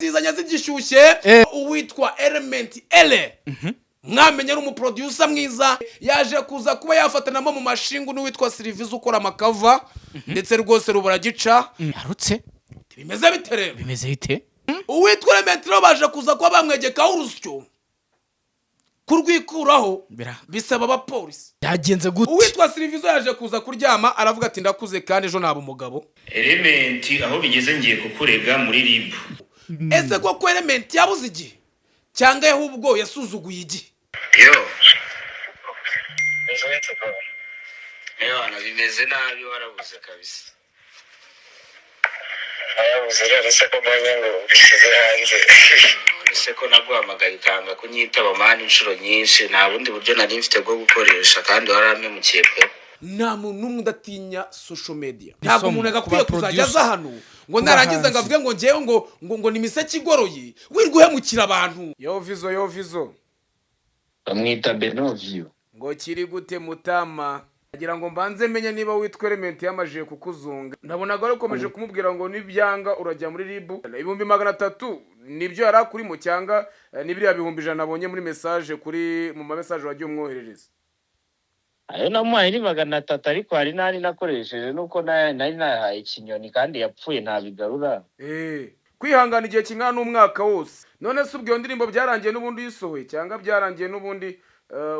zizanya zigishyushye uwitwa Element Ele mwamenye ari umuproducer mwiza yaje kuza kuba yafatanamo mu mashingu n'uwitwa Sylvie ukora amakava ndetse rwose rubura gica yarutse bimeze bite rero bimeze bite uwitwa Element Ele baje kuza kuba bamwegekaho urusyo kurwikuraho bisaba abapolisi yagenze gute uwitwa Sylvie yaje kuza kuryama aravuga ati ndakuze kandi ejo naba umugabo Element aho bigeze ngiye kukurega muri RIB ese koko Element yabuze igihe cyangwa ahubwo yasuzuguye igihe ana bimeze nabi warabuze kabisa ayabuze rero se ko mbonye ngo bishyize hanze ese ko naguhamagaye ukanga kunyitaba mani inshuro nyinshi nta bundi buryo nari mfite bwo gukoresha kandi waramemukiye pe nta muntu n'umwe udatinya social media ntabwo umuntu agakwiye kuzajya aza hano ngo narangiza ngo avuge ngo ngewe ngo ni miseke igoroye wirguhemukira abantu yo vizo bamwita Benovio ngo kiri gute mutama agira ngo mbanze menye niba witwa Element yamajije kukuzunga nabonaga ari ukomeje kumubwira ngo nibyanga urajya muri RIB 300 nibyo yari kuri mu cyanga nibiriya 100 nabonye muri message kuri mu message wagiye umwoherereza ayo namuhaye ni 300 ariko hari nari nakoresheje nuko nari nahaye ikinyoni kandi yapfuye ntabigarura kwihangana igihe kingana n'umwaka wose none se ubwo ndirimbo byarangiye n'ubundi yisohoye cyangwa byarangiye n'ubundi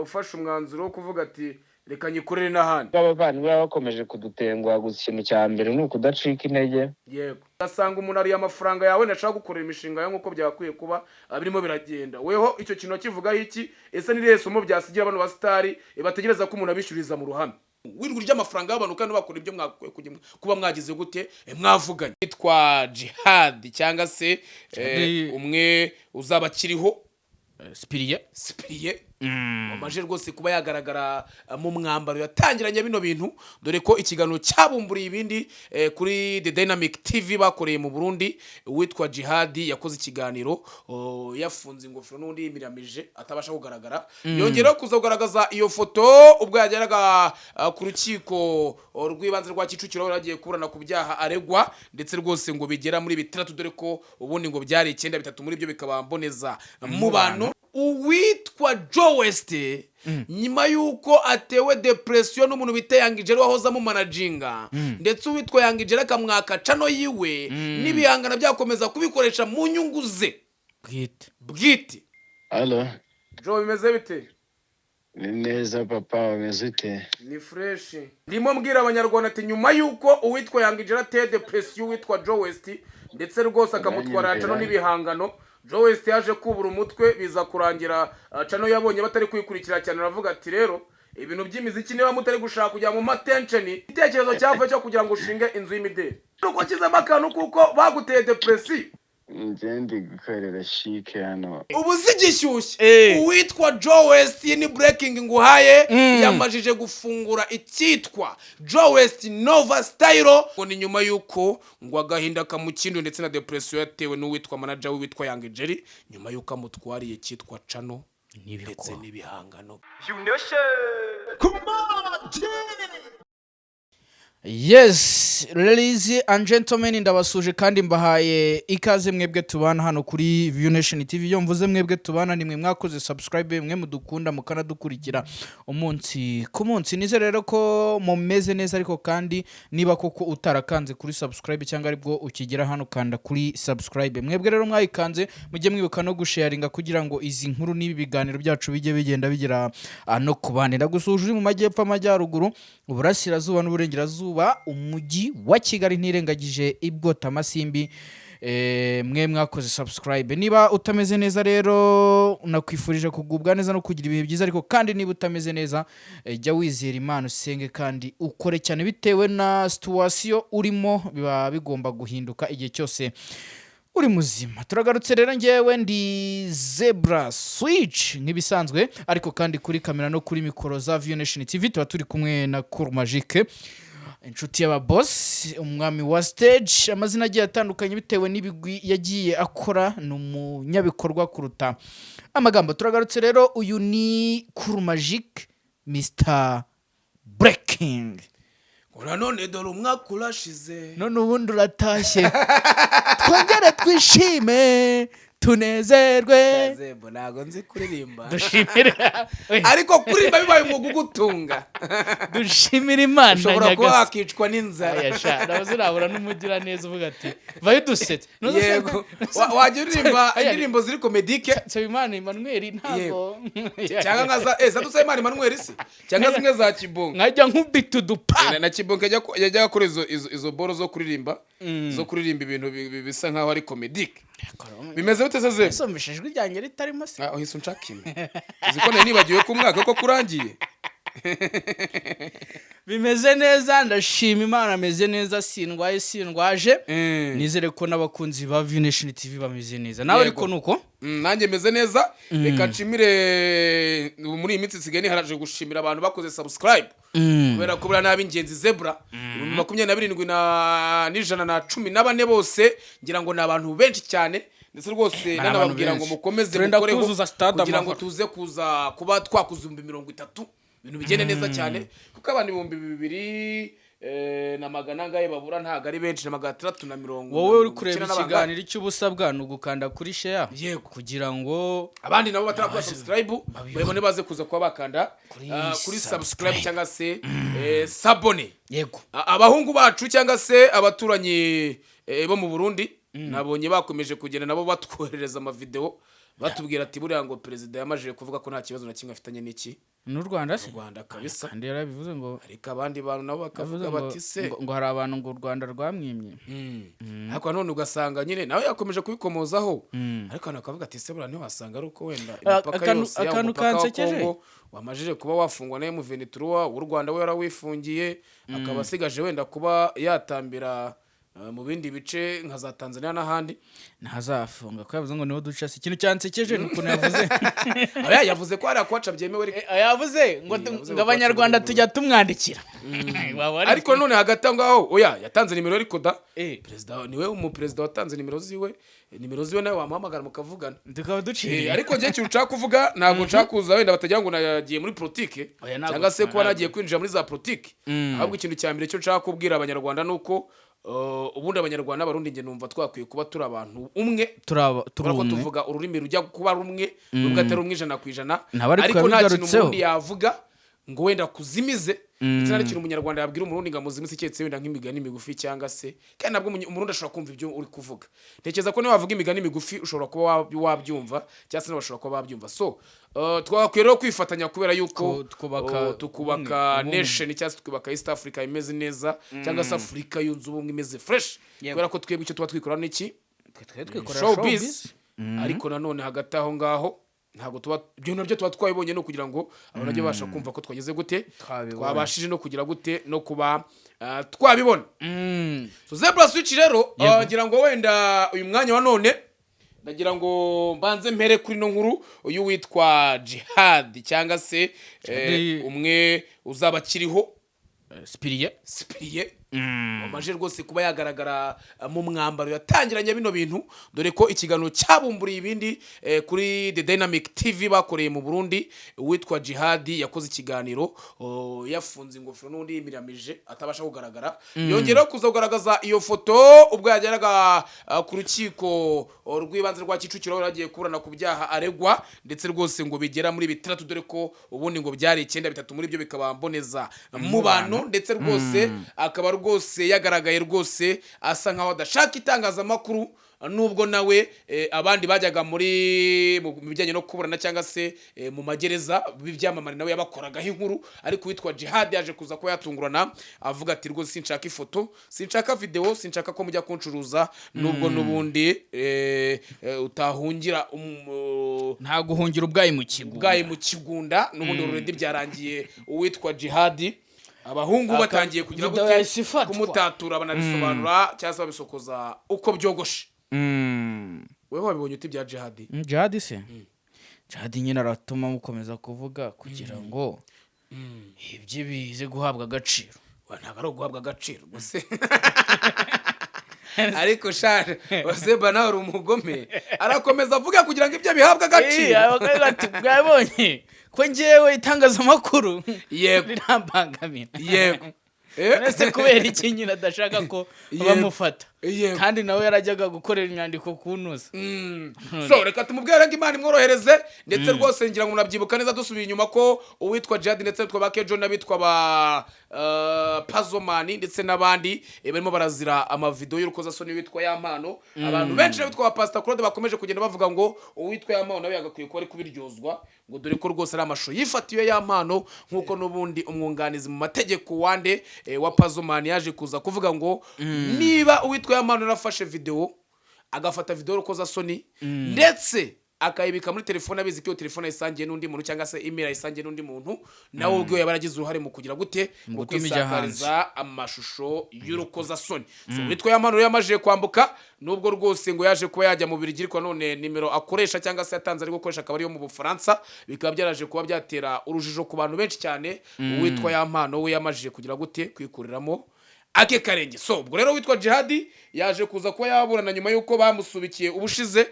ufashe umwanzuro wo kuvuga ati reka nyikorere n'ahandi abavandimwe bakomeje kudutenguha gusa ikintu cya mbere ni ukudacika intege yego asanga umuntu ariye amafaranga yawe nashaka gukorera imishinga yawe nk'uko byakwiye kuba birimo biragenda weho icyo kintu kivugaho iki ese ni rero somo byasigira abantu ba star bategereza ko umuntu abishyuriza mu ruhame wirwa ry'amafaranga y'abantu kandi bakora ibyo mwakwiye kuba mwagize gute mwavuganye yitwa Jihad cyangwa se umwe uzaba kiriho Spiriye wamaje rwose kuba yagaragara mu mwambaro yatangiranye bino bintu dore ko ikiganiro cyabumburiye ibindi kuri The Dynamic TV bakoreye mu Burundi witwa Jihad yakoze ikiganiro yafunze ingofero n'undi yimiramije atabasha kugaragara yongera kuza kugaragaza iyo foto ubwo yageraga ku rukiko rw'ibanze rwa Kicukiro ragiye kuburana ku byaha aregwa ndetse rwose ngo bigera muri 3 dore ko ubundi ngo byari 9 bitatu muri byo bikabamboneza mu bantu uwitwa Joe West nyuma yuko atewe depression n'umuntu bita Yangijeri wahoza mu managinga ndetse uwitwa Yangijeri akamwaka cano yiwe n'ibihangana byakomeza kubikoresha mu nyungu ze bwite Allo Joe bimeze bite ni neza papa bimeze bite ni fresh ndimo mbwira abanyarwanda ati nyuma yuko uwitwa Yangijeri ateye depression uwitwa Joe West ndetse rwose akamutwara cano n'ibihangano Joe West yaje kubura umutwe biza kurangira cano yabonye batari kwikurikira cyane aravuga ati rero ibintu by'imiziki niba mutari gushaka kujya mu attention itekerezo cyavuye cyo kugira ngo ushinge inzu y'imideli nuko kizama akantu kuko baguteye depression ngendi gukorera shike hano ubu zigishyushye uwitwa Joe West ni breaking nguhaye yamajije gufungura icyitwa Joe West Nova Style ngo ni nyuma yuko ngo agahinda kamukindo ndetse na depression yatewe n'uwitwa manager witwa Yangijeri nyuma yuko amutwariye cyitwa cano ndetse n'ibihangano Yes, ladies and gentlemen, ndabasuje kandi mbahaye ikaze mwebwe tubana hano kuri View Nation TV. Yo mvuze mwebwe tubana nimwe mwakoze subscribe, mwe mudukunda mukanadukurikira umunsi ku munsi. Nize rero ko mumeze neza ariko kandi niba koko utarakanze kuri subscribe cyangwa aribwo ukigera hano kanda kuri subscribe. Mwebwe rero mwayikanze mujye mwibuka no gusharinga kugira ngo izi nkuru n'ibi biganiro byacu bijye bigenda bigira no kubandira gusuje mu majyepfo amajyaruguru uburasirazuba n'uburengerazuba umujyi wa Kigali ntirengagije ibwota amasimbi mwe mwakoze subscribe niba utameze neza rero nakwifurije kugubwa neza no kugira ibihe byiza ariko kandi niba utameze neza jya wizera Imana usenge kandi ukore cyane bitewe na situation urimo biba bigomba guhinduka igihe cyose uri muzima. Turagarutse rero ngewe ndi Zebra Switch nk'ibisanzwe ariko kandi kuri kamera no kuri mikoro za View Nation TV tuba turi kumwe na Cour Magique inshuti y'aba boss umwami wa stage amazina agiye atandukanye bitewe n'ibigwi yagiye akora n'umunyabikorwa kuruta amagambo. Turagarutse rero uyu ni Cour Magique Mr Breaking uranone dore umwaka urashize none ubundi uratashye twongere twishime tunezerwe Zembo ntago nzi kuririmba dushimire ariko kuririmba bibaye umwuga ugutunga dushimire Imana ushobora kuba Nyagasani. wakicwa n'inzara Ayasha nabuze nabura n'umugira neza uvuga ati vayo dusetse yego wajya uririmba indirimbo ziri komedike Nsabimana Emmanuel ntago cyangwa nka za Dusabimana Emmanuel se cyangwa zimwe za Kibongo nkajya nkubita udupa na Kibongo yajya akora izo boro zo kuririmba ibintu bisa nkaho ari komedike bimeze bite se Zembo someshe ijwi ryanjye ritarimo se uhise unshakime uziko nibagiwe ko umwaka ko kurangiye bimeze neza ndashima Imana ameze neza sindwaje nizere ko n'abakunzi ba Vision TV bameze neza nawe ariko nuko nanjye meze neza reka nshimire muri iyi minsi sigaye haraje gushimira abantu bakoze subscribe kubera ko bura n'ab'ingenzi Zebra 27,114 bose ngira ngo ni abantu benshi cyane ndetse rwose nanababwira ngo mukomeze mukoreho kugira ngo tuze kuza kuba twakuzumba 30 ibintu bigende neza cyane kuko abantu 2,000 na magana ngaye babura ntago ari benshi na 650 wowe uri kureba ikiganiro cy'ubusabwa no gukanda kuri share kugira ngo abandi nabo batarakora subscribe bayibone baze kuza kuba bakanda kuri subscribe cyangwa se sabone yego abahungu bacu cyangwa se abaturanyi bo mu Burundi nabonye bakomeje kugenda nabo batwoherereza ama video batubwira ati buriya ngo president yamajije kuvuga ko nta kibazo na kimwe afitanye n'iki n'u Rwanda se Rwanda kabisa kandi yarabivuze ngo ariko abandi bantu nabo bakavuga bati se ngo hari abantu ngo u Rwanda rwamwimye ariko none ugasanga nyine nawe yakomeje kubikomozaho ariko nakavuga ati se buriya ntiwasanga ari uko wenda imipaka yose akantu kansekeje wamajije kuba wafungwa na M23 w'u Rwanda we yarawifungiye akaba asigaje wenda kuba yatambira mu bindi bice nka za Tanzania n'ahandi ntazafunga ko yavuze ngo niho duca ikintu cyansekeje nuko yavuze yavuze ko ari akwaca byemewe yavuze ngo abanyarwanda tujya tumwandikira ariko none hagati ngaho oya yatanze nimero ariko da president niwe umupresident watanze nimero ziwe nawe wamuhamagara mukavugana tukaba duciye ariko ngiye cyo nshaka kuvuga ntabwo nshaka kuza wenda batagira ngo nagiye muri politique cyangwa se kuba nagiye kwinjira muri za politique ahubwo ikintu cya mbere cyo nshaka kubwira abanyarwanda nuko ubundi abanyarwanda n'abarundi nge numva twakwiye kuba turi abantu umwe turako tuvuga ururimi rujya kuba rumwe nubwo atari umwe 100% ariko nta kintu umurundi yavuga ngo wenda kuzimize ndetse nari kintu umunyarwanda yabwira umurundi ngo amuzimise cyetse wenda nk'imigani migufi cyangwa se kandi nabwo umurundi ashobora kumva ibyo uri kuvuga ntekereza ko niba wavuga imigani migufi ushobora kuba wabyumva cyangwa se n'abashobora kuba babyumva so twakwiye rero kwifatanya kubera yuko tukubaka nation cyangwa se tukubaka East Africa imeze neza cyangwa se Africa yunze ubumwe imeze fresh kubera ko twebwe icyo tuba twikora n'iki twikora showbiz ariko nanone hagati aho ngaho ntago tuba ibyo nabyo tuba twabibonye no kugira ngo abantu basha kumva ko twageze gute twabashije no kugira gute no kuba twabibona so Zebra Switch rero ngira ngo wenda uyu mwanya wa none ndagira ngo mbanze mpere kuri no nkuru uyu witwa Jihad cyangwa se umwe uzaba kiriho Spiriye wamaje rwose kuba yagaragara mu mwambaro yatangiranye bino bintu dore ko ikiganiro cyabumburiye ibindi kuri The Dynamic TV bakoreye mu Burundi witwa Jihad yakoze ikiganiro yafunze ingofero n'undi yimiramije atabasha kugaragara yongera kuza kugaragaza iyo foto ubwo yageraga ku rukiko rw'ibanze rwa Kicukiro ragiye kuburana ku byaha aregwa ndetse rwose ngo bigera muri 3 dore ko ubundi ngo byari 9 muri byo bikaba mboneza mubano ndetse rwose akaba rwose yagaragaye rwose asa nkaho adashaka itangazamakuru nubwo nawe abandi bajyaga muri mu bijyanye no kuburana cyangwa se mu magereza b'ibyamamare nawe yabakoraga inkuru ariko witwa Jihad yaje kuza ko yatungurana avuga ati rwose sinshaka ifoto sinshaka video sinshaka ko mujya kuncuruza nubwo nubundi utahungira nta guhungira ubwayi mu kigunda nubundi ururindi byarangiye uwitwa Jihad abahungu batangiye kugira gute kumutatura banabisobanura cyangwa babisokoza uko byogoshe wewe wabibonye uti bya Jihad se Jihad nyine aratuma mukomeza kuvuga kugira ngo ibyo bize guhabwa agaciro ntabwo ari guhabwa agaciro gusa ariko share Zebra nawe uri umugome arakomeza avuga kugira ngo ibyo bihabwa agaciro bwabonye ko ngewe itangazamakuru yego rirambangamira yego ese kubera iki nyine adashaka ko bamufata kandi nawe yarajyaga gukorera inyandiko kunuza. So reka tumubwire ngo Imana imworohereze ndetse rwose ngira ngo munabyibuka neza dusubiye inyuma ko uwitwa Jihad ndetse witwa ba Kejo n'abitwa ba Pazomani ndetse n'abandi barimo barazira amavideo y'urukozasoni witwa Yampano. Abantu benshi bitwa ba Pastor Claude bakomeje kugenda bavuga ngo uwitwa Yampano nawe yagakwiye kuba ari kubiryozwa ngo dore ko rwose ari amashusho yifatiye Yampano nk'uko n'ubundi umwunganizi mu mategeko wande wa Pazomani yaje kuza kuvuga ngo niba uwitwa Yampano yarafashe video agafata video y'urukozasoni ndetse akayibika muri telefone abizi ko telefone ayisangiye n'undi muntu cyangwa se email ayisangiye n'undi muntu nawe ubwo yabaragize uruhare mu kugira gute mu kwisakariza amashusho y'urukozasoni. So witwa Yampano yamajije kwambuka nubwo rwose ngo yaje kuba yajya mu Birigi ariko none nimero akoresha cyangwa se yatanze ari gukoresha akaba ariyo mu Bufaransa bikaba byaraje kuba byatera urujijo ku bantu benshi cyane. Witwa Yampano we yamajije kugira gute kwikuriramo ake karenge. So ubwo rero witwa Jihad yaje kuza kuba yaburana nyuma yuko bamusubikiye ubushize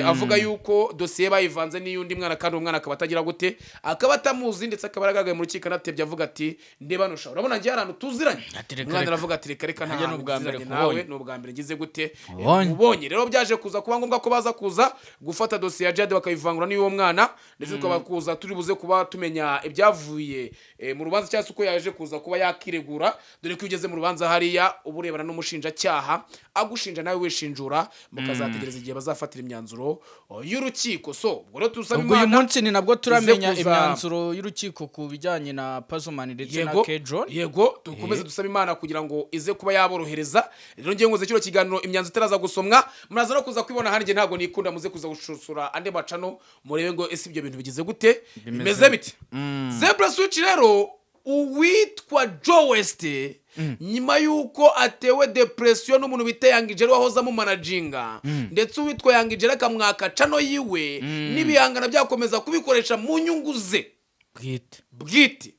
avuga yuko dosiye bayivanze n'iyundi mwana kandi umwana akaba atagira gute akaba atamuzi ndetse akaba yaragaye mu rukiko natebye avuga ati ndeba nusha urabona ngiye arantu tuziranye. Umwana aravuga ati reka nta n'ubwambere nawe n'ubwambere ngize gute ubonye. Rero byaje kuza kuba ngombwa ko baza kuza gufata dosiye ya Jihad bakayivangura n'uwo mwana ndetse tukaba kuza turi buze kuba tumenya ibyavuye mu rubanza cyangwa uko yaje kuza kuba yakiregura dore ko ugeze mu rubanza hariya uburebana n'umushinja cyaha agushinja nawe wishinjura mukazategereza igihe bazafatira imyanzuro y'urukiko. So ubwo rero tusaba Imana uyu munsi ni nabwo turamenya imyanzuro y'urukiko ku bijyanye na Pazomani ndetse na Kejo. Yego dukomeze dusaba Imana kugira ngo ize kuba yaborohereza. Rero ngiye ngoze kiro kiganiro imyanzuro itaraza gusomwa muraza no kuza kwibona hanjye ntago nikunda muze kuza gushusura ande macano murebe ngo ese ibyo bintu bigize gute bimeze bite. Zebra Switch rero uwitwa Joe West nyuma yuko atewe depression n'umuntu bita Yangijeri wahoza mu managinga ndetse uwitwa Yangijeri akamwaka cano yiwe n'ibihangana byakomeza kubikoresha mu nyungu ze bwite.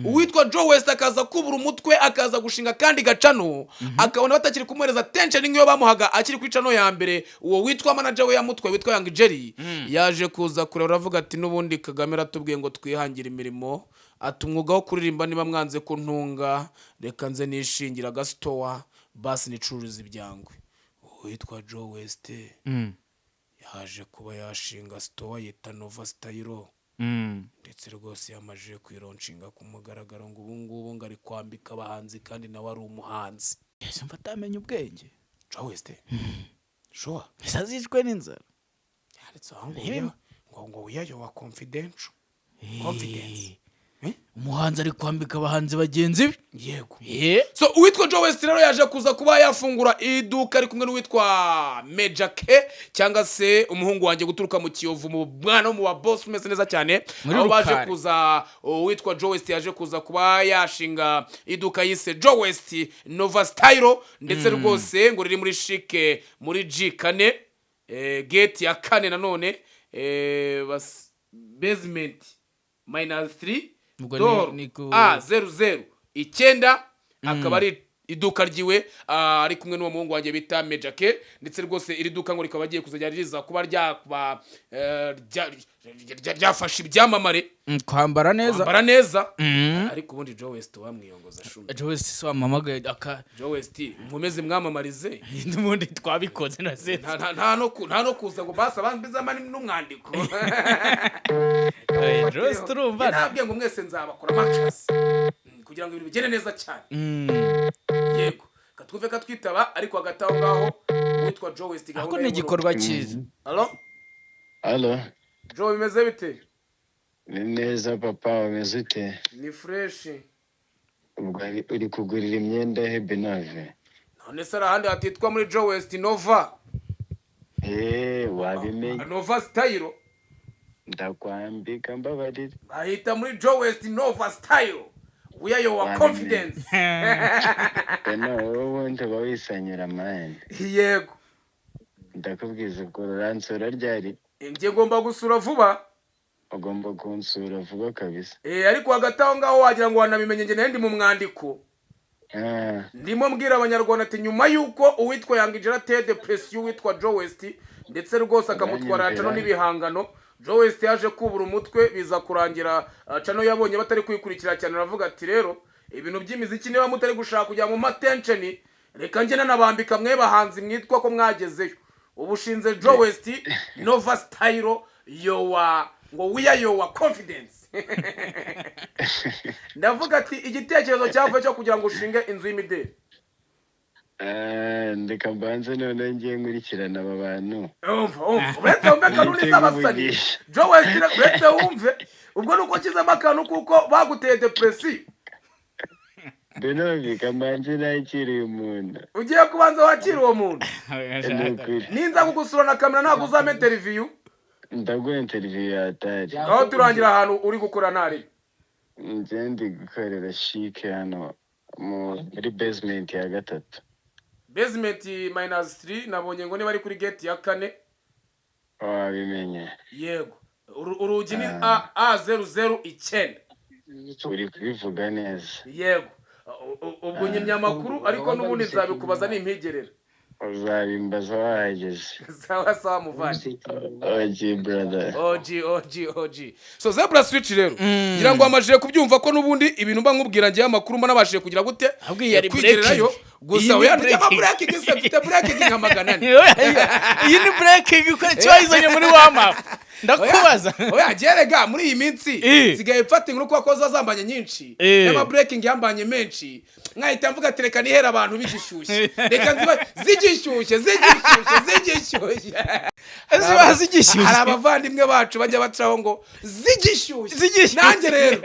Uwitwa Joe West akaza kubura umutwe akaza gushinga kandi gacano akabona batakiri kumuhereza attention nk'iyo bamuhaga akiri ku cano ya mbere. Uwo witwa manager we yamutwe witwa Yangijeri yaje kuza kureba uravuga ati n'ubundi Kagame ratubwiye ngo twihangira imirimo ati umwuga wo kuririmba niba mwanze kuntunga reka nze nishingira gasitowa basi nicururiza ibyangwe. Uwitwa Joe West yaje kuba yashinga stowa yita Nova Style ndetse rwose yamajije kwironshinga ku mugaragaro ngo ubu ngubu ngari kwambika abahanzi kandi nawe ari umuhanzi. Ese mfatamenye ubwenge Joe West sure sazijwe n'inzara yanditse ngo uyayo wa confidence umuhanzi ari kwambika abahanzi bagenzi be. Yego so uwitwa Joe West rero yaje kuza kuba yafungura iduka ari kumwe n'uwitwa Major K cyangwa se umuhungu wanjye guturuka mu Kiyovu mu bwana mu wa boss umeze neza cyane aho baje kuza uwitwa Joe West yaje kuza kuba yashinga iduka yise Joe West Nova Style ndetse rwose ngo riri muri chic muri G4 gate ya 4 nanone basement -3 -00 icyenda akaba ari iduka ryiwe ari kumwe n'uwo muhungu wanjye bita Major K ndetse rwose iri duka ngo rikaba giye kuzajya riza kuba ryafasha ibyamamare kwambara neza ariko ubundi Joe West wamwiyongoza shumbi. Joe West so amamagaye aka Joe West nkomeze mwamamarize n'ubundi twabikoze na se nta no kuza ngo basa bambiza mani n'umwandiko. Joe West urumva ntabwiye ngo mwese nzabakora matches kugira ngo ibintu bigende neza cyane. Yego katwuve katwitaba ariko hagati aho ngaho witwa Joe West gahunda ni igikorwa cyiza. Allo Joe bimeze bite? Ni neza papa umeze ute? Ni fresh. Ubwo uri kugurira imyenda he Benave? None se arahandi hatitwa muri Joe West Nova. Wabimenye Nova Style ndakwambika mbabarira bahita muri Joe West Nova Style we are your confidence. wowe ndaba wisanyura man. Yego ndakubwiza ko ransura ryari ngiye ngomba gusura vuba. Ugomba kunsura vuba kabisa. Ariko hagati aho ngaho wagira ngo wanabimenye nge ndi mu mwandiko ndimo mbwira abanyarwanda ati nyuma yuko uwitwa Yangijeri ateye depression witwa Joe West ndetse rwose akamutwara cano n'ibihangano Joe West yaje kubura umutwe biza kurangira cano yabonye batari kwikurikira cyane aravuga ati rero ibintu by'imiziki niba mutari gushaka kujya mu matensheni reka njye nanabambika mwe bahanzi mwitwa ko mwagezeyo ubushinze Joe West Nova Style yowa ngo wiya yowa confidence ndavuga ati igitekerezo cyavuye cyo kugira ngo ushinge inzu y'imideli ndeka mbanze none ngiye nkurikirana aba bantu uretse wumve kanuni z'abasani Joe West uretse wumve ubwo nuko kizamo akantu kuko baguteye depresi Benovika mbanze nakiriye umuntu ugiye kubanza wakira uwo muntu ninza kugusura na kamera ntabwo uzame interview ndaguha interview yatari aho turangira ahantu uri gukora ntari nje ndi gukorera chic hano muri basement ya gatatu basement -3 nabonye ngo niba ari kuri gate ya 4 wabimenye yego urugi ni A009 uri kubivuga neza yego ubwo nyimya makuru ariko nubundi nzabikubaza nimpigerera uzabimbaza wahageze sawa muvandi OG brother OG so Zebra Switch rero ngira ngo amajije kubyumva ko nubundi ibintu mba nkubwira ngiye amakuru mba nabashije kugira gute kwigererayo gusa we yandika breaking se breaking nka maganani iyi ni breaking ko cyayizanye muri wama ndakubaza oya gerega muri iyi minsi sigaye mfata inkuru ko wakoze azambanye nyinshi n'ama breaking yambanye menshi nkahita mvuga ati reka nihera abantu bigishyushye reka nziba zigishyushye hari abavandimwe bacu bajya bacaho ngo zigishyushye nanjye rero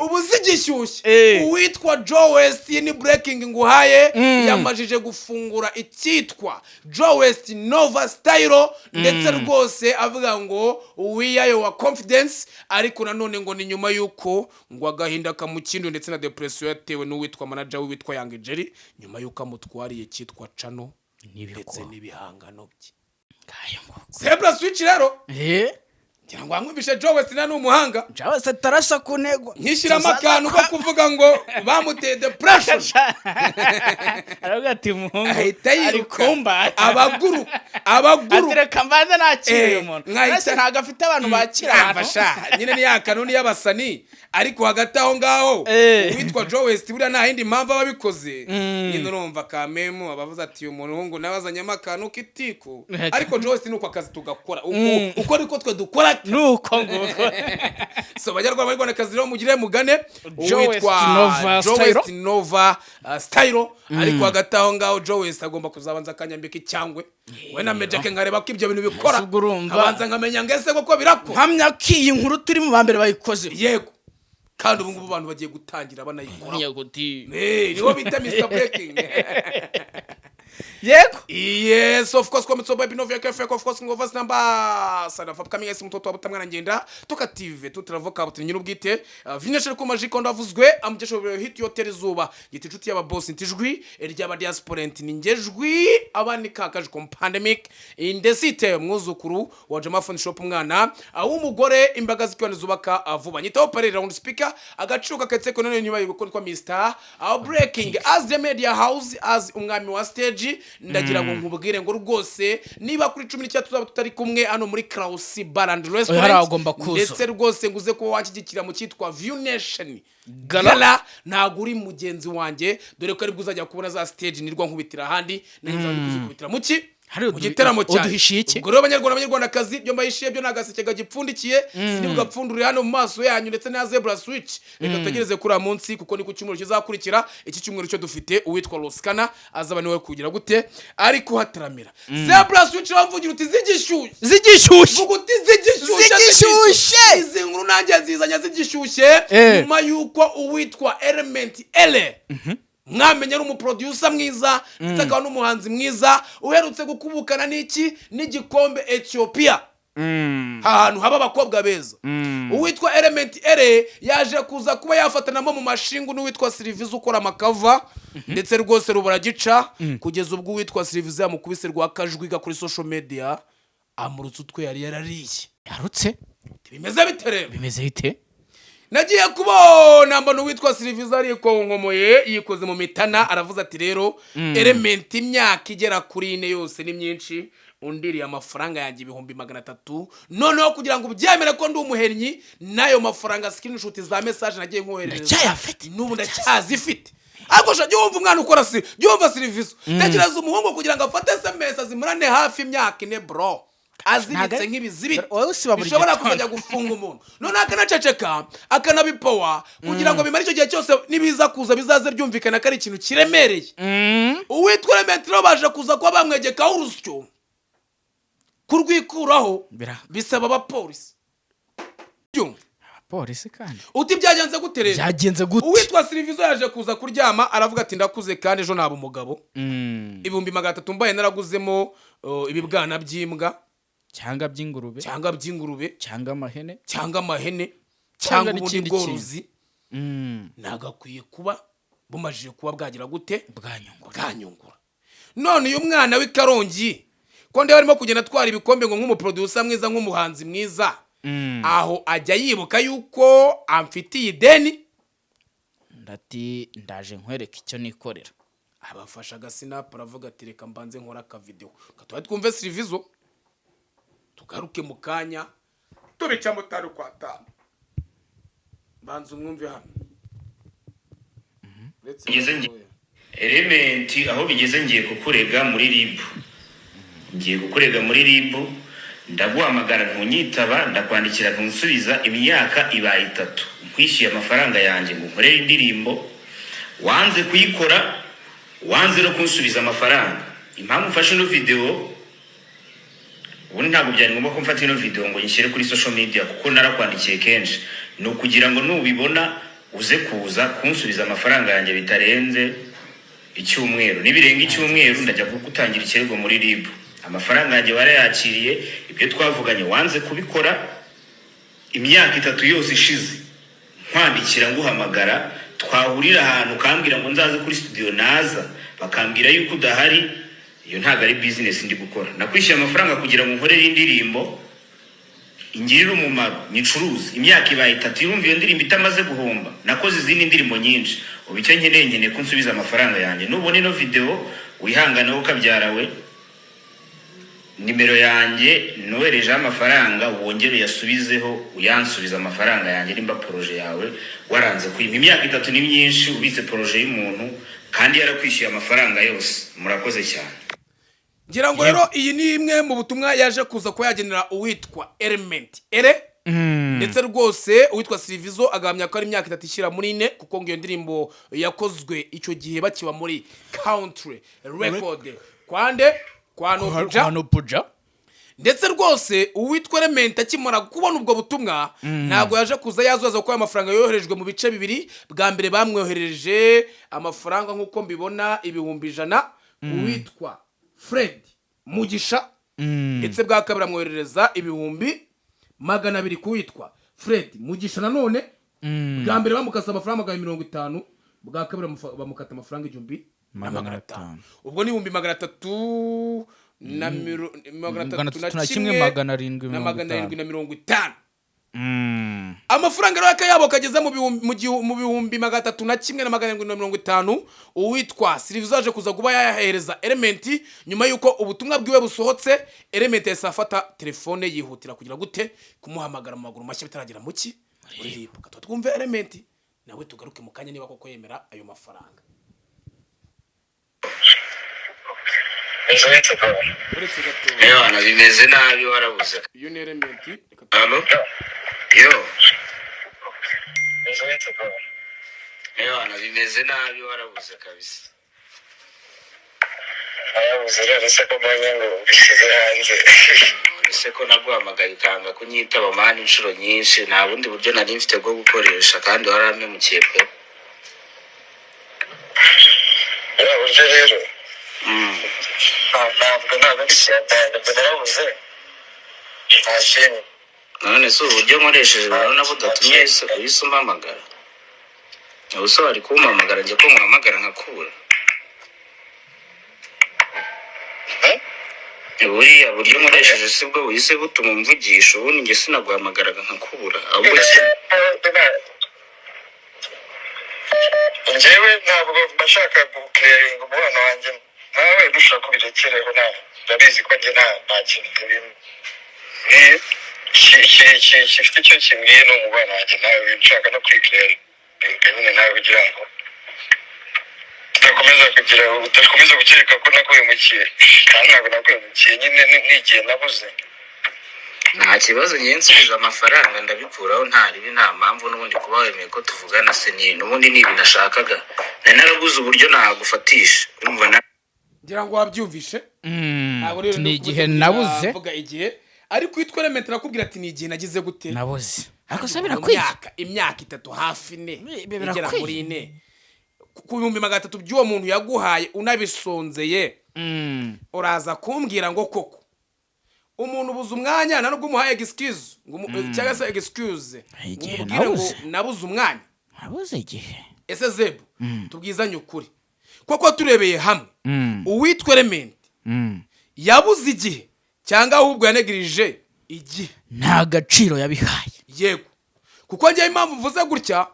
ubu zigishyushye uwitwa Joe West ni breaking nguhaye yamajije gufungura icyitwa Joe West Nova Style ndetse rwose avuga ngo wiyayo wa confidence ariko nanone ngo ni nyuma yuko ngo agahinda kamukindo ndetse na depression yatewe n'uwitwa manager witwa Young Jerry nyuma yuko amutwariye cyitwa Chano ndetse n'ibihangano bye Zebra Switch rero ngira ngo amwumvishe Joe West na n'umuhanga Joe West tarasa ku ntego nkishyiramo akantu ko kuvuga ngo bamuteye depression aravuga ati muhungu ahita yiruka abaguru atereka mbanza nakiriye umuntu nase ntago afite abantu bakira afasha nyine ni ya kanuni y'abasani ariko hagati aho ngaho witwa Joe West buriya nta hindi mpamvu ababikoze nyine urumva kamemu abavuze ati uyu muhungu nabazanye amakanu k'itiko ariko Joe West nuko akazi tugakora uko ariko twe dukora nuko nguko so banyarwanda bari gwana kazi rero mugire mugane witwa Joe West Nova Style ariko hagati aho ngaho Joe West agomba kuzabanza akanyambika icyangwe we na Mejake ngareba ko ibyo bintu bikora abanza nkamenya ngese koko birako hamya ko iyi nkuru turi mu bambere bayikoze yego kandi ubu ngubu abantu bagiye gutangira banayikora niwo bita Mr Breaking yego yes of course come to baby Novia Cafe of course ngo vast number sana fa kamwe ese mtoto abutamwana ngenda tukative tutravoka abutinyi nyirubwite vineshe ko majiko ndavuzwe amugesho hit yotel zuba giti inshuti y'aba boss ntijwi ry'aba diaspora ni ngejwi abani kakaje ko pandemic indesite mwuzukuru wa Jama Phone Shop umwana umugore imbaga zikwane zubaka vuba nyitaho parere round speaker agacuka ketse ko none nyuma y'uko Mr Breaking as the media house as umwami wa stage ndagira ngo nkubwire ngo rwose niba kuri 19 tuzaba tutari kumwe hano muri Kraus Bar and Restaurant ndetse rwose nguze ko wakigikira mu cyitwa View Nation Gala ntago uri mugenzi wanjye dore ko ari bwuzajya kubona za stage nirwa nkubitira handi neza kuzikubitira muki ugitaramo cyane ubwo rero abanyarwanda kazi byo mbayishiye byo nagaseke gipfundikiye sinibwa pfundurire hano mu maso yanyu ndetse na Zebra Switch reka tutegereze kuri amunsi kuko ni ku cyumweru kizakurikira iki cyumweru cyo dufite uwitwa Roskana azaba niwe kugira gute ariko hataramira Zebra Switch bamvugira uti zigishyushye uti zigishyushye izi nkuru nanjye nzizanya zigishyushye nyuma yuko uwitwa Element Ele mwamenye ari umuproducer mwiza nsaka n'umuhanzi mwiza uherutse gukubukana n'igikombe Ethiopia ahantu haba abakobwa beza uwitwa Element Ere yaje kuza kuba yafatanamo mu mashingu n'uwitwa Silviz ukora amakava ndetse rwose rubaragica kugeza ubwo uwitwa Silviz yamukubise rwa kajwiga kuri social media amurutse utwe yari yarariye yarutse bimeze bite nagiye kubona mbona uwitwa Silviz ariko nkomoye yikoze mu mitana aravuze ati rero Element imyaka igera kuri 4 yose ni myinshi undiriye amafaranga yanjye 300 noneho kugira ngo ubyemere ko ndi umuhennyi n'ayo mafaranga screenshot za message nagiye nkoherereza ndacyayafite n'ubu ndacyazifite ariko sha jyumva umwana ukora jyumva service tekereza umuhungu kugira ngo afate SMS azimurane hafi imyaka 4 bro azibitse nk'ibizibiti bishobora kuzajya gufunga umuntu none akanaceceka akanabipowa kugira ngo bimare icyo gihe cyose nibiza kuza bizaze byumvikana ko ari ikintu kiremereye uwitwa Remetro baje kuza kuba bamwegekaho urusyo kurwikuraho bisaba abapolisi polisi kandi uti byagenze gute rero byagenze gute uwitwa Silvizo yaje kuza kuryama aravuga ati ndakuze kandi ejo naba umugabo 300 mbaye naraguzemo ibibwana by'imbwa cyangwa by'ingurube cyangwa amahene cyangwa n'ikindi kintu nagakwiye kuba bumajije kuba bwagira gute bwanyungura none uyu mwana w'Ikarongi ko nde barimo kugenda twara ibikombe ngo nk'umuproducer mwiza nk'umuhanzi mwiza aho ajya yibuka yuko amfitiye ideni ndaje nkwereka icyo nikorera abafasha agasinap aravuga ati reka mbanze nkora aka video katwa twumve Silvizo tugaruke mu kanya tubica mutari kwa tano banze umwumve hano Element aho bigeze ngiye kukurega muri RIB ndaguhamagara ntunyitaba ndakwandikira ntusubiza imyaka ibaye 3 nkwishyuye amafaranga yanjye ngo nkorere indirimbo wanze kuyikora wanze no kunsubiza amafaranga impamvu mfashe no video ubu ntabwo byari ngombwa ko mfata ino video ngo nyishyire kuri social media kuko narakwandikiye kenshi no kugira ngo nubibona uze kuza kunsubiza amafaranga yanjye bitarenze icyumweru nibirenga icyumweru ndajya gutangira ikirego muri RIB amafaranga yanjye barayakiriye ibyo twavuganye wanze kubikora imyaka 3 yose ishize nkwandikira nguhamagara twahurira ahantu kambwira ngo nzaze kuri studio naza bakambwira yuko udahari iyo ntago ari business ndi gukora nakwishyuye amafaranga kugira ngo nkorere indirimbo ingirira umumaro nicuruze imyaka ibaye 3 yumva iyo ndirimbo itamaze guhomba nakoze izindi ndirimbo nyinshi ubicyo nkeneye kunsubiza amafaranga yanjye nubone ino video wihangane wo kabyarawe nimero yanjye nohereje amafaranga wongere yasubizeho uyansubiza amafaranga yanjye nimba projet yawe waranze kwima imyaka 3 ni myinshi ubitse projet y'umuntu kandi yarakwishyuye amafaranga yose murakoze cyane ngira ngo rero iyi ni imwe mu butumwa yaje kuza ko yagenera uwitwa Element ndetse rwose uwitwa Silvizo agamya ko ari imyaka 3 ishyira muri 4 kuko ngiyo ndirimbo yakozwe icyo gihe bakiba muri country record kwano puja ndetse rwose uwitwa Element akimara kubona ubwo butumwa ntago yaje kuza yazoza ko amafaranga yoherejwe mu bice bibiri bwa mbere bamwohereje amafaranga nkuko mbibona 100 uwitwa Fred Mugisha ndetse bwa kabiri amwoherereza 200 kuwitwa Fred Mugisha nanone bwa mbere bamukasa amafaranga 50 bwa kabiri bamukata amafaranga 1,500 ubwo ni 300 na 750 amafaranga rero yabo kageze mu 301,750 uwitwa Silvizo aje kuza kuba yahereza Element nyuma yuko ubutumwa bwiwe busohotse Element yasafata telefone yihutira kugira gute kumuhamagara mu maguru mashya bitaragira muki muri RIB twumve Element nawe tugaruke mu kanya niba koko yemera ayo mafaranga Ewana bimeze nabi warabuze iyo ni Element Allo yo Ewana bimeze nabi warabuze kabisa Arabuze rero se ko mbonye ngo bishyize hanze ese ko naguhamagaye ukanga kunyitaba mani inshuro nyinshi nta bundi buryo nari mfite bwo gukoresha kandi waramemukiye pe Arabuze rero ntabwo bishyatanga narabuze ntashimye none se uburyo nkoresheje urabona budatumye uhise umpamagara ubuse wari kumpamagara njye ko muhamagara nkakubura buriya buryo nkoresheje si bwo buhise butuma umvugisha ubundi njye sinaguhamagaraga nkakubura ahubwo njyewe ntabwo bashaka gukerenga umubano wanjye nawe dushaka kubirekereho nawe ndabizi ko njye nta kintu turimo gifite icyo kimbwiye ni umubano wanjye nawe nshaka no kwikirera nyine nawe kugira ngo udakomeza gukeka ko naguhemukiye kandi ntabwo naguhemukiye nyine n'igihe nabuze nta kibazo njye nsubiza amafaranga ndabikuraho nta ribi nta mpamvu n'ubundi kuba wemeye ko tuvugana se n'ubundi ni ibintu nashakaga nari naraguze uburyo nagufatisha urumva ngira ngo wabyumvishe ni igihe nabuze avuga igihe ariko witwa Element nakubwira ati ni igihe nagize gute nabuze ariko se birakwiye imyaka 3 hafi 4 igera muri 4 ku 300 by'uwo muntu yaguhaye unabisonzeye uraza kumbwira ngo koko umuntu ubuza umwanya nubwo umuhaye excuse cyangwa se excuse umubwire ngo nabuze umwanya nabuze igihe ese Zebu tubwizanye ukuri koko turebeye hamwe uwitwa Element yabuze igihe cyangwa ahubwo yanegirije igihe nta gaciro yabihaye yego kuko njye impamvu mvuze gutya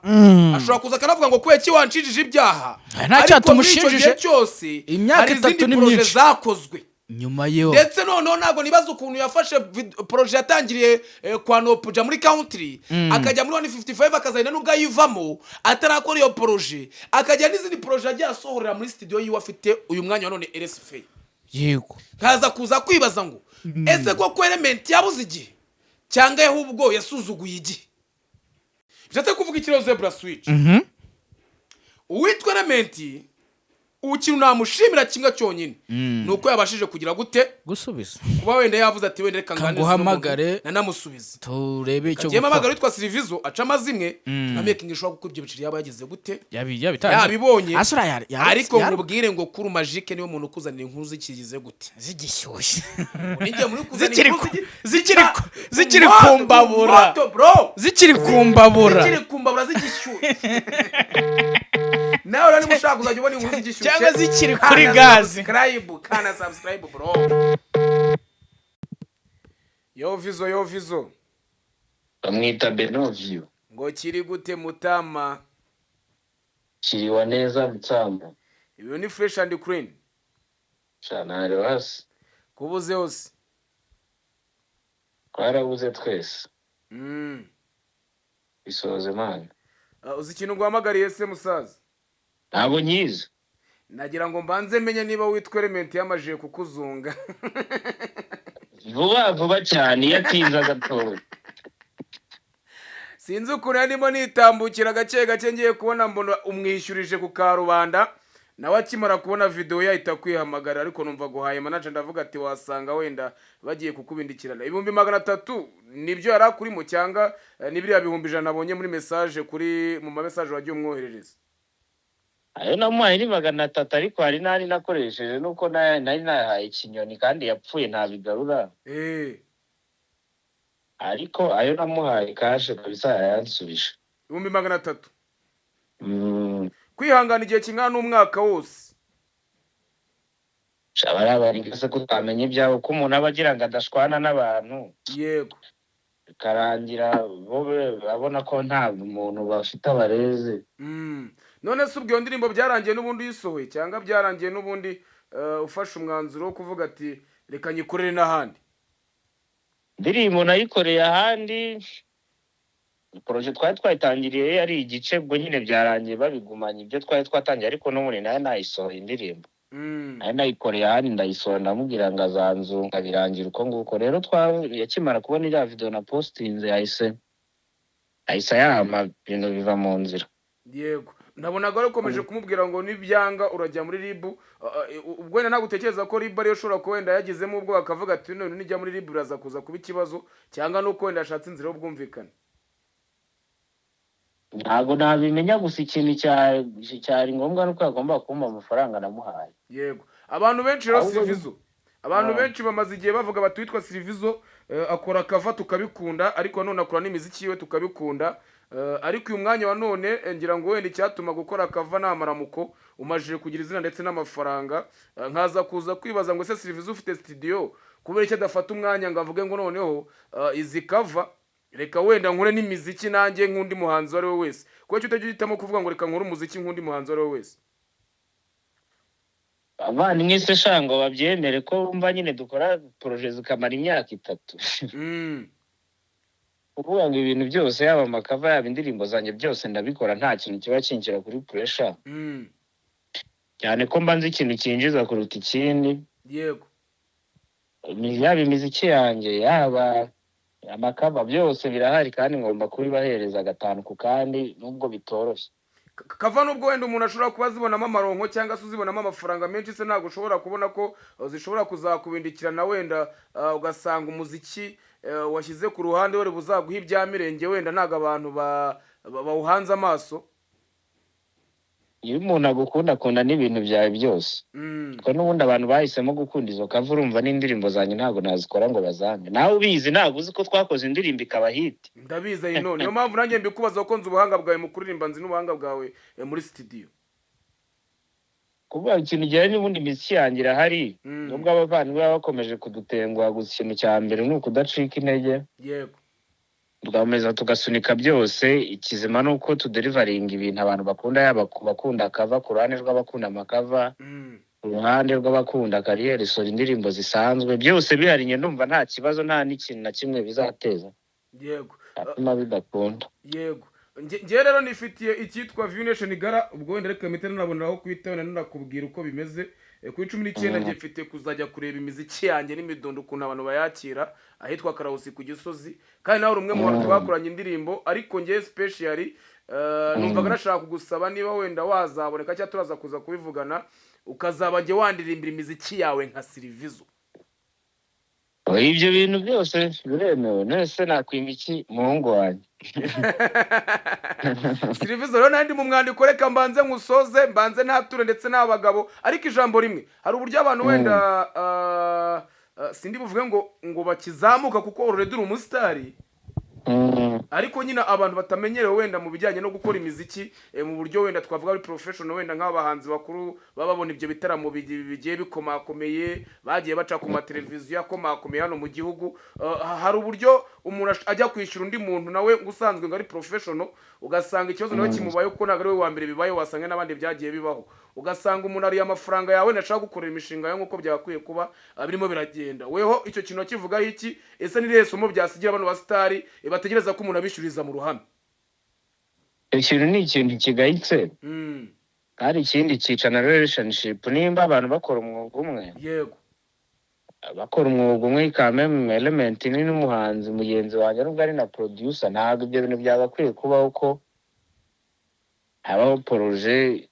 ashobora kuza kanavuga ngo kubera iki wancijije ibyaha ntacyo tumushijije cyose imyaka 3 ni myinshi zakozwe nyuma yo ndetse noneho ntago nibaza ukuntu yafashe projet yatangiriye kwa Nopuja muri country akajya muri 155 akazayina nubwo ayivamo atarakora iyo projet akajya n'izindi projet agiye asohorera muri studio yiwe afite uyu mwanya none RSF yego kaza kuza kwibaza ngo ese ko Element yabuze igihe cyangwa ahubwo yasuzuguye igihe bishatse kuvuga ikiro Zebra Switch uwitwa Element ukintu namushimira kinga cyonyine nuko yabashije kugira gute gusubiza kuba wenda yavuze ati wenda reka ngane guhamagare nanamusubiza turebe icyo gukora amagara witwa Silvizo aca amazimwe na making ishobora gukubye biciri yaba yagize gute yabitanze yabibonye asura ariko nkubwire ngo kuri magique niyo muntu kuzanira inkuru zikigize gute zigishyushye ninjye muri kuzanira zikiri kumbabura zikiri kumbabura zigishyushye nawe rani mushaka kuzajya ubona inkuru zigishyushye cyangwa zikiri kuri gazi kana subscribe bro yo vizo bamwita Benovio ngo kiri gute mutama kiriwa neza mutama ibi ni fresh and clean shanare hasi kubuze hose twarabuze twese bisoze man uzi ikintu guhamagariye se musaza ntabwo nyiza nagira ngo mbanze menye niba witwa Element yamajije kukuzunga vuba cyane yatinza gatoya sinzi ukuntu yarimo nitambukira gake ngiye kubona mbona umwishyurije ku karubanda nawe akimara kubona video yahita kwihamagara ariko numva guhaye manager ndavuga ati wasanga wenda bagiye kukubindikirana 300 nibyo yarakuri mu cyanga nibiriya 100 nabonye muri message kuri mu message wagiye umwoherereza ayo namuhaye ni 300 ariko hari nari nakoresheje nuko nari nahaye ikinyoni kandi yapfuye ntabigarura ariko ayo namuhaye kashe kabisa yansubije 300 kwihangana igihe kingana n'umwaka wose bari kutamenye ibyabo ko umuntu aba agira ngo adashwana n'abantu yego bikarangira abona ko nta muntu bafite abareze none se ubwo ndirimbo byarangiye n'ubundi yisohoye cyangwa byarangiye n'ubundi ufashe umwanzuro wo kuvuga ati reka nyikorere n'ahandi ndirimbo nayikoreye ahandi projet twari twayitangiriye yari igice bwo nyine byarangiye babigumanya ibyo twari twatangiye ariko n'ubundi nayo nayisohoye indirimbo nayo nayikoreye ahandi ndayisohora ndamubwira ngo azanzunga birangira uko nguko rero yakimara kubona iriya video na postinze yahise yama ibintu biva mu nzira yego nabonaga ari ukomeje kumubwira ngo nibyanga urajya muri RIB ubwo wenda nagutekereza ko RIB ariyo ushobora ko wenda yagizemo ubwo akavuga ati none nijya muri RIB uraza kuza kuba ikibazo cyangwa nuko wenda yashatse inzira y'ubwumvikane ntabwo nabimenya gusa ikintu cyari ngombwa nuko yagomba kumpa amafaranga namuhaye yego abantu benshi rero Silvizo abantu benshi bamaze igihe bavuga bati witwa Silvizo akora kava tukabikunda ariko none akora n'imiziki yiwe tukabikunda ariko uyu mwanya wa none ngira ngo wenda icyatuma gukora kava n'amaramuko umajije kugira izina ndetse n'amafaranga nkaza kuza kwibaza ngo ese Silvizo ufite studio kubera icyo adafata umwanya ngo avuge ngo noneho izi kava reka wenda nkore n'imiziki nanjye nk'undi muhanzi ari we wese kuko cyo utajya uhitamo kuvuga ngo reka nkore umuziki nk'undi muhanzi ari we wese abavandimwe se shango babyemere ko wumva nyine dukora poroje zikamara imyaka 3 kuvuga ngo ibintu byose yaba amakava yaba indirimbo zanjye byose ndabikora nta kintu kiba kinshyira kuri pressure cyane ko mba nzi ikintu kinjiza kuruta ikindi. yego Yaba imiziki yanjye yaba amakava byose birahari kandi ngomba kubibahereza 5 ku kandi nubwo bitoroshye. kava nubwo wenda umuntu ashobora kuba zibonamo amaronko cyangwa se uzibonamo amafaranga menshi se ntabwo ushobora kubona ko zishobora kuzakubindikirana wenda ugasanga umuziki washyize ku ruhande wari buzaguha ibya mirenge wenda ntabwo abantu bawuhanze amaso. Iyo umuntu agukunda akunda n'ibintu byawe byose ko n'ubundi abantu bahisemo gukunda izo kava urumva n'indirimbo zanjye ntabwo nazikora ngo bazange. Nawe ubizi ntabwo uzi ko twakoze indirimbo ikaba hit. Ndabizi ino niyo mpamvu nanjye mbikubaza ko nzi ubuhanga bwawe mu kuririmba nzi n'ubuhanga bwawe muri studio. Kuvuga ikintu gihari n'ubundi imiziki yanjye irahari nubwo abavandimwe baba bakomeje kudutenguha gusa ikintu cya mbere ni ukudacika intege. Yego tugakomeza tugasunika byose. Ikizima ni uko tuderivaringa ibintu abantu bakunda, yaba bakunda kava ku ruhande rw'abakunda amakava, ku ruhande rw'abakunda kariyeri sora indirimbo zisanzwe, byose bihari nye ndumva nta kibazo nta n'ikintu na kimwe bizateza. Yego atuma bidakunda. Yego njye rero nifitiye icyitwa View Nation Gala, ubwo wenda reka mpite nanaboneraho kwitana nanakubwira uko bimeze. Ku 19 ngiye mfite kuzajya kureba imiziki yanjye n'imidondo ukuntu abantu bayakira ahitwa Karawusi ku Gisozi, kandi nawe umwe mu bantu twakoranye indirimbo. Ariko ngiye specially numvaga nashaka kugusaba niba wenda wazaboneka cyangwa turaza kuza kubivugana ukazaba nge wandirimbira imiziki yawe nka Silivizo. Ibyo bintu byose biremewe, nese nakwima iki muhungu wanjye. Silivizo rero nandi mu mwandiko reka mbanze nkusoze mbanze ntature ndetse n'abagabo. Ariko ijambo rimwe, hari uburyo abantu wenda sindi buvuge ngo bakizamuka kuko already uri umusitari, ariko nyine abantu batamenyerewe wenda mu bijyanye no gukora imiziki mu buryo wenda twavuga ari professional, wenda nk'abahanzi bakuru baba babona ibyo bitaramo bigiye bikomakomeye bagiye baca ku mateleviziyo akomakomeye hano mu gihugu. Hari uburyo umuntu ajya kwishyura undi muntu nawe usanzwe ngo ari professional, ugasanga ikibazo nawe kimubaye kuko ntabwo ari we wa mbere bibaye, wasanga n'abandi byagiye bibaho. Ugasanga umuntu ariye amafaranga yawe nashaka gukorera imishinga yawe nk'uko byakwiye kuba birimo biragenda. Weho icyo kintu kivuga iki? Ese ni resomo byasigira abantu basitari bategereza ko umuntu abishyuriza mu ruhame? Ikintu ni ikintu kigayitse kandi ikindi cyica na relationship. Nimba abantu bakora umwuga umwe, yego bakora umwuga umwe ikameme element ni n'umuhanzi mugenzi wanjye nubwo ari na producer, ntabwo ibyo bintu byagakwiye kubaho ko habaho poroje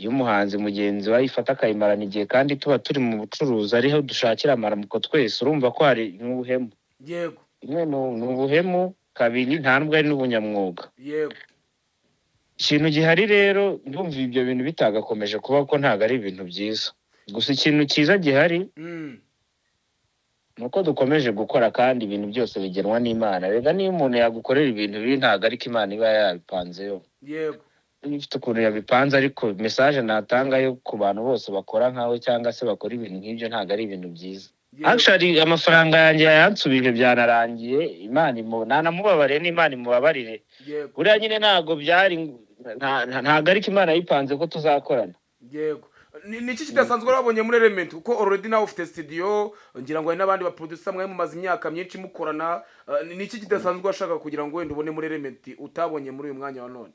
y'umuhanzi mugenzi we ifata akayimarana igihe kandi tuba turi mu bucuruzi ariho dushakira amaramuko twese. Urumva ko hari n'ubuhemu. Yego imwe ni ubuhemu, kabiri nta nubwo ari n'ubunyamwuga. Yego ikintu gihari rero ndumva ibyo bintu bitagakomeje kuba ko ntabwo ari ibintu byiza. Gusa ikintu cyiza gihari nuko dukomeje gukora kandi ibintu byose bigenwa n'Imana. Rega niyo umuntu yagukorera ibintu bibi ntabwo ariko Imana iba yabipanzeyo. Yego ifite ukuntu yabipanze, ariko message natanga yo ku bantu bose bakora nkawe cyangwa se bakora ibintu nk'ibyo ntabwo ari ibintu byiza. Actually amafaranga yanjye yansubije byanarangiye, Imana nanamubabare n'Imana imubabarire. Buriya nyine ntabwo byari ntabwo ariko Imana yipanze ko tuzakorana. Yego niki kidasanzwe wabonye muri Element kuko already nawe ufite studio, ngira ngo hari n'abandi ba producer mwe mumaze imyaka myinshi mukorana. Niki kidasanzwe washaka kugira ngo wenda ubone muri Element utabonye muri uyu mwanya wa none?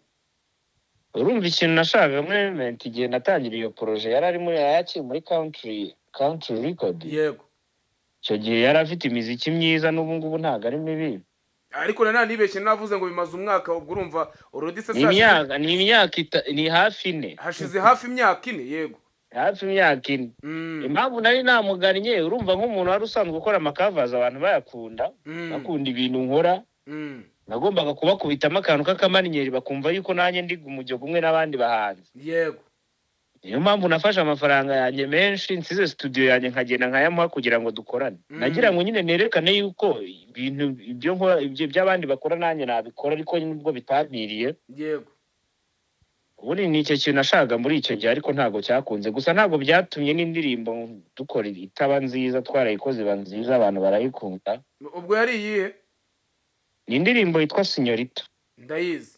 Urumva ikintu nashaka muri Element igihe natangiriye iyo projet yari muri muri country record. Yego icyo gihe yari afite imiziki myiza n'ubu ngubu ntabwo ari mibi. Ariko nibeshye navuze ngo bimaze umwaka, ubwo urumva already se ni imyaka ni hafi 4. hashize hafi imyaka 4. Yego hafi imyaka 4. Impamvu nari namugannye, urumva nk'umuntu wari usanzwe gukora amakavers abantu bayakunda bakunda ibintu nkora, nagombaga kubakubitamo akantu k'akamaninyeri bakumva yuko nanjye ndi umujyo gumwe n'abandi bahanzi. Yego niyo mpamvu nafashe amafaranga yanjye menshi nsize studio yanjye nkagenda nkayamuha kugira ngo dukorane. Nagira ngo nyine nerekane yuko ibintu ibyo nkora ibyo by'abandi bakora nanjye nabikora, ariko nubwo bitabiriye. Yego ubundi ni icyo kintu nashaka muri icyo gihe, ariko ntabwo cyakunze. Gusa ntabwo byatumye n'indirimbo dukora itaba nziza, twarayikoze iba nziza abantu barayikunda. Ubwo yari iyihe? Ni indirimbo yitwa Signorita. Ndayizi.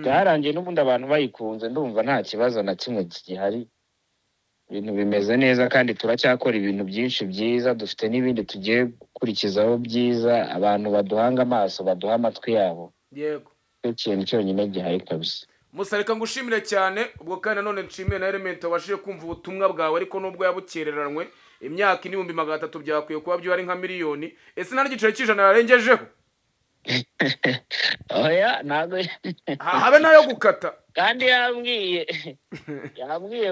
Byarangiye n'ubundi abantu bayikunze, ndumva nta kibazo na kimwe gihari. ibintu bimeze neza kandi turacyakora ibintu byinshi byiza, dufite n'ibindi tugiye gukurikizaho byiza, abantu baduhanga amaso baduha amatwi yabo. yego Cyo kintu cyonyine gihari kabisa. Musa reka ngushimire cyane ubwo kandi nanone nshimiye na Element wabashije kumva ubutumwa bwawe ariko nubwo yabukereranywe imyaka n'ibihumbi 300 byakwiye kuba byo ari nka miliyoni ese nta n'igiciro cy'ijana yarengejeho Oya ntago habe nayo gukata kandi yambwiye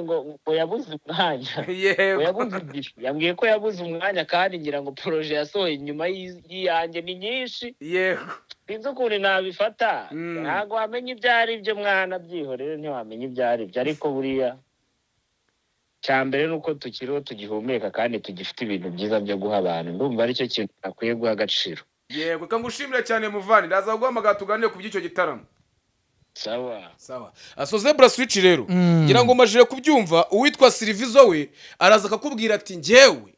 ngo yabuze umwanya, ngo yego yabuze igihe, yambwiye ko yabuze umwanya kandi ngira ngo projet yasohoye inyuma y'iyanjye ni nyinshi, yego sinzi ukuntu nabifata. Ntago wamenya ibyo ari byo mwana, byihorere ntiwamenya ibyo ari byo, ariko buriya cyambere nuko tukiriho tugihumeka kandi tugifite ibintu byiza byo guha abantu, ndumva aricyo kintu akwiye guha agaciro. yego kangushimire cyane muvani ndaza guhamagara tuganire ku by'icyo gitaramo. Sawa So Zebra Switch rero ngira ngo majire kubyumva uwitwa Silvizo we araza akakubwira ati njyewe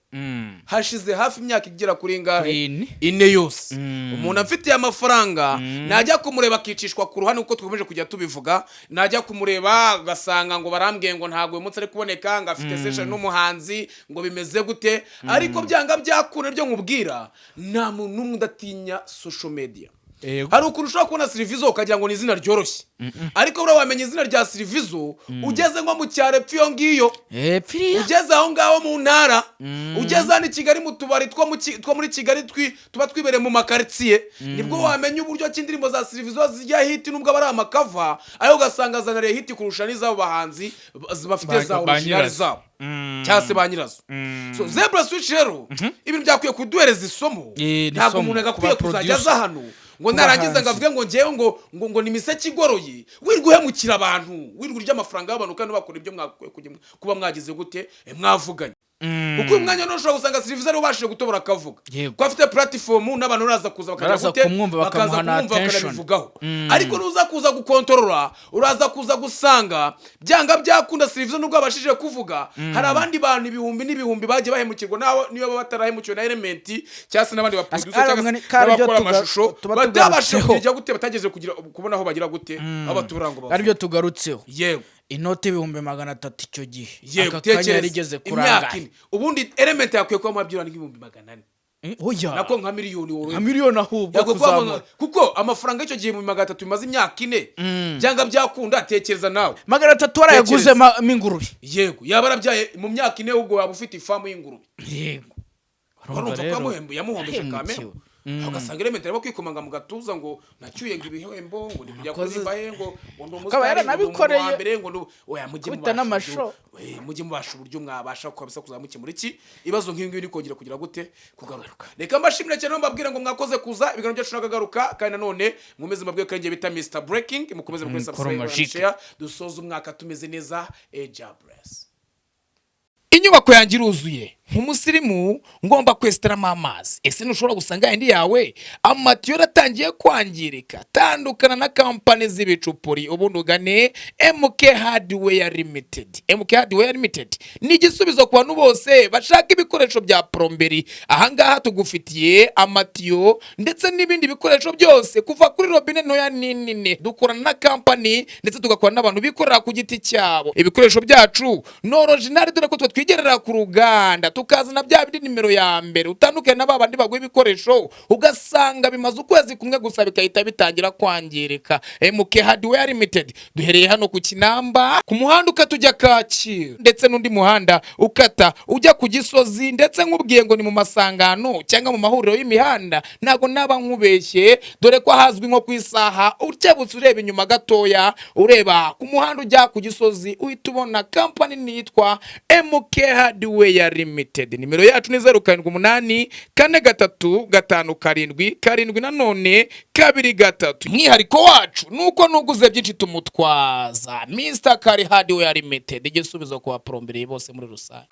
hashize hafi imyaka igera kuri ngahe ine yose umuntu afite amafaranga najya kumureba akicishwa ku ruhande uko twakomeje kujya tubivuga, najya kumureba gasanga ngo barambwiye ngo ntabwo uyu munsi ari kuboneka ngo afite session n'umuhanzi ngo bimeze gute, ariko byanga byakune ryo nkubwira nta muntu n'umwe udatinya social media. Hari ukuntu ushobora kubona Silvizo ukagira ngo ni izina ryoroshye ariko buriya wamenya izina rya Silvizo ugeze nko mu cyaro epfo ngiyo, ugeze aho ngaho mu ntara, ugeze hano i Kigali mu tubari two muri Kigali tuba twibereye mu makaritsiye, nibwo wamenya uburyo ki indirimbo za Silvizo zijya hiti nubwo aba ari amakava ayo ugasanga zanariye hiti kurusha n'izabo bahanzi bafite za original zabo cyangwa se ba nyirazo. So Zebra Switch rero ibintu byakwiye kuduhereza isomo, ntabwo umuntu agakwiye kuzajya aza hano ngo narangiza ngavuge ngo ngewe ngo ni miseke igoroye wirwe uhemukira abantu, wirwe urya amafaranga y'abantu kandi bakora ibyo mwakwiye kuba mwagize gute mwavuganye. Uko umwanya no ushobora gusanga Silvizo ari ubashije gutobora akavuga ko afite platform n'abantu uraza kuza bakaza gute bakaza kumwumva bakanabivugaho, ariko nuza kuza gukontorora uraza kuza gusanga byanga byakunda Silvizo nubwo abashije kuvuga hari abandi bantu ibihumbi n'ibihumbi bagiye bahemukirwa naho niyo baba batarahemukiwe na Element cyase n'abandi baproducer cyangwa n'abakora amashusho batabashije kujya gute batageze kugira kubona aho bagira gute abaturango ari byo tugarutseho. yego inoti 300 icyo gihe yego akakanya yarigeze kuranga ubundi Element yakwiye kuba mabyira n'ibihumbi 400 oya nako nka miliyoni wowe nka miliyoni ahubwo kuzamura kuko amafaranga icyo gihe mu 300 bimaze imyaka 4 byanga byakunda tekereza nawe 300 warayaguze ingurube. yego yaba arabyaye mu myaka 4 ubwo waba ufite ifamu y'ingurube. yego urumva ko yamuhombeje kamera ugasanga Element arimo kwikomanga mu gatuza ngo nacyuye ngo ibihembo ngo nibyo kuribaye ngo ndo umusitari ngo oya mujye mubasha uburyo mwabasha kwabisa kuzamukemura iki ibibazo nk'ingibi ni kongera kugira gute kugaruka. Reka mbashimire cyane mbabwira ngo mwakoze kuza ibiganiro byacu nagagaruka kandi nanone mumeze mabwiye kandi bita Mr Breaking mukomeze muri subscribe and share dusoza umwaka tumeze neza Jabless. Inyubako yanjye iruzuye nk'umusirimu ngomba kwesiteramo amazi. Ese ntushobora gusanga indi yawe amatiyo yaratangiye kwangirika? Tandukana na kampani z'ibicupuri ubundi ugane MK Hardware Limited. MK Hardware Limited ni igisubizo ku bantu bose bashaka ibikoresho bya plomberi. Ahangaha tugufitiye amatiyo ndetse n'ibindi bikoresho byose kuva kuri robine ntoya n'inini. Dukorana na kampani ndetse tugakorana n'abantu bikorera ku giti cyabo. Ibikoresho byacu no original dore ko twigerera ku ruganda tukazana bya bindi nimero ya mbere utandukanye na babandi baguye ibikoresho ugasanga bimaze ukwezi kumwe gusa bikahita bitangira kwangirika. MK Hardware Limited duhereye hano ku Kinamba ku muhanda ukatujya Kacyiru ndetse n'undi muhanda ukata ujya ku Gisozi ndetse nk'ubwiye ngo ni mu masangano cyangwa mu mahuriro y'imihanda ntago naba nkubeshye dore ko hazwi nko kwisaha ukebutse ureba inyuma gatoya ureba ku muhanda ujya ku Gisozi uhita ubona company nitwa MK Hardware Limited. Nimero yacu ni 078 4357 nanone 23. Mwihariko wacu nuko nuguze byinshi tumutwaza. Mr Kari Hardware Limited igisubizo kwa plomberi bose muri rusange.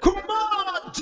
Come on,